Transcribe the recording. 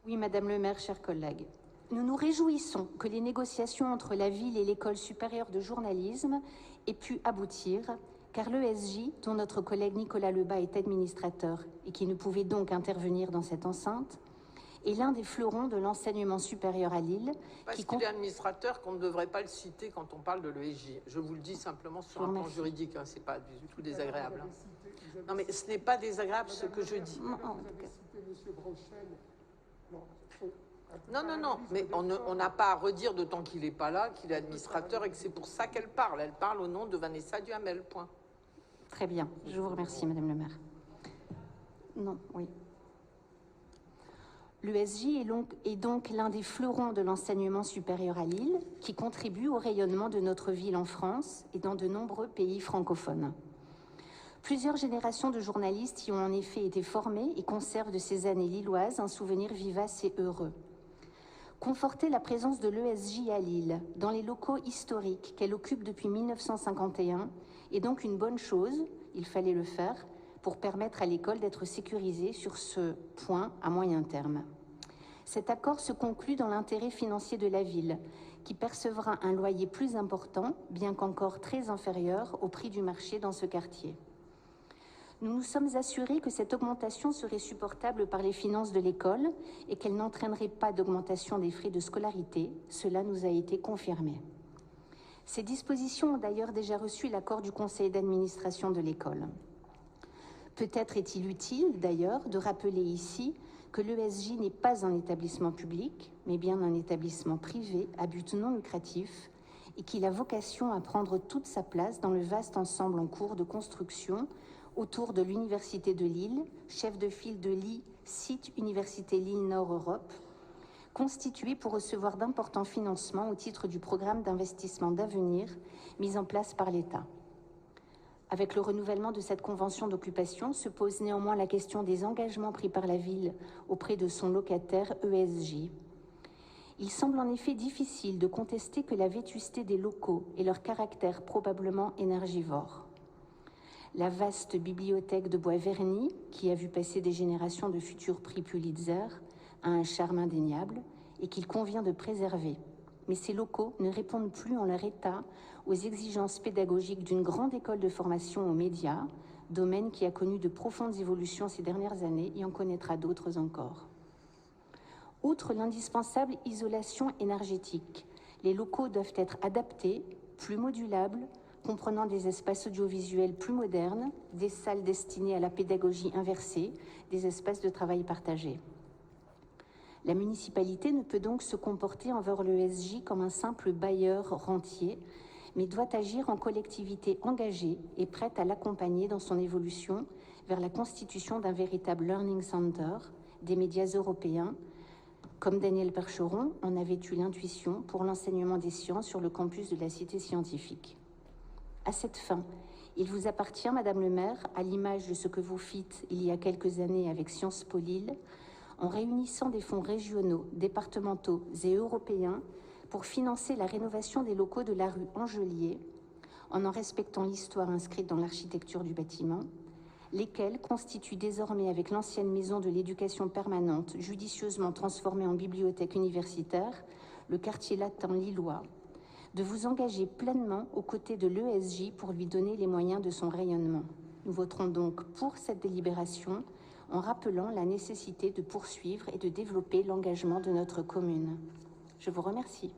Oui, Madame le maire, chers collègues. Nous nous réjouissons que les négociations entre la ville et l'École supérieure de journalisme aient pu aboutir, car l'ESJ, dont notre collègue Nicolas Lebas est administrateur et qui ne pouvait donc intervenir dans cette enceinte, est l'un des fleurons de l'enseignement supérieur à Lille. Parce qu'il est administrateur qu'on ne devrait pas le citer quand on parle de l'ESJ. Je vous le dis simplement sur un plan juridique, hein, c'est pas du tout désagréable. Hein. Non mais ce n'est pas désagréable ce que je dis. Non, mais on n'a pas à redire d'autant qu'il n'est pas là, qu'il est administrateur et que c'est pour ça qu'elle parle. Elle parle au nom de Vanessa Duhamel, point. Très bien, je vous remercie, Madame le maire. Non, oui. L'ESJ est donc l'un des fleurons de l'enseignement supérieur à Lille, qui contribue au rayonnement de notre ville en France et dans de nombreux pays francophones. Plusieurs générations de journalistes y ont en effet été formés et conservent de ces années lilloises un souvenir vivace et heureux. Conforter la présence de l'ESJ à Lille, dans les locaux historiques qu'elle occupe depuis 1951, est donc une bonne chose, il fallait le faire, pour permettre à l'école d'être sécurisée sur ce point à moyen terme. Cet accord se conclut dans l'intérêt financier de la ville, qui percevra un loyer plus important, bien qu'encore très inférieur au prix du marché dans ce quartier. Nous nous sommes assurés que cette augmentation serait supportable par les finances de l'école et qu'elle n'entraînerait pas d'augmentation des frais de scolarité. Cela nous a été confirmé. Ces dispositions ont d'ailleurs déjà reçu l'accord du conseil d'administration de l'école. Peut-être est-il utile, d'ailleurs, de rappeler ici que l'ESJ n'est pas un établissement public, mais bien un établissement privé à but non lucratif et qu'il a vocation à prendre toute sa place dans le vaste ensemble en cours de construction autour de l'Université de Lille, chef de file de site Université Lille Nord Europe, constitué pour recevoir d'importants financements au titre du programme d'investissement d'avenir mis en place par l'État. Avec le renouvellement de cette convention d'occupation se pose néanmoins la question des engagements pris par la ville auprès de son locataire ESJ. Il semble en effet difficile de contester que la vétusté des locaux et leur caractère probablement énergivore. La vaste bibliothèque de bois verni, qui a vu passer des générations de futurs prix Pulitzer, a un charme indéniable et qu'il convient de préserver. Mais ces locaux ne répondent plus en leur état aux exigences pédagogiques d'une grande école de formation aux médias, domaine qui a connu de profondes évolutions ces dernières années et en connaîtra d'autres encore. Outre l'indispensable isolation énergétique, les locaux doivent être adaptés, plus modulables, comprenant des espaces audiovisuels plus modernes, des salles destinées à la pédagogie inversée, des espaces de travail partagés. La municipalité ne peut donc se comporter envers l'ESJ comme un simple bailleur rentier, mais doit agir en collectivité engagée et prête à l'accompagner dans son évolution vers la constitution d'un véritable learning center, des médias européens, comme Daniel Percheron en avait eu l'intuition pour l'enseignement des sciences sur le campus de la Cité scientifique. À cette fin, il vous appartient, Madame le maire, à l'image de ce que vous fîtes il y a quelques années avec Sciences Po Lille, en réunissant des fonds régionaux, départementaux et européens pour financer la rénovation des locaux de la rue Angelier, en respectant l'histoire inscrite dans l'architecture du bâtiment, lesquels constituent désormais avec l'ancienne maison de l'éducation permanente, judicieusement transformée en bibliothèque universitaire, le quartier latin lillois, de vous engager pleinement aux côtés de l'ESJ pour lui donner les moyens de son rayonnement. Nous voterons donc pour cette délibération en rappelant la nécessité de poursuivre et de développer l'engagement de notre commune. Je vous remercie.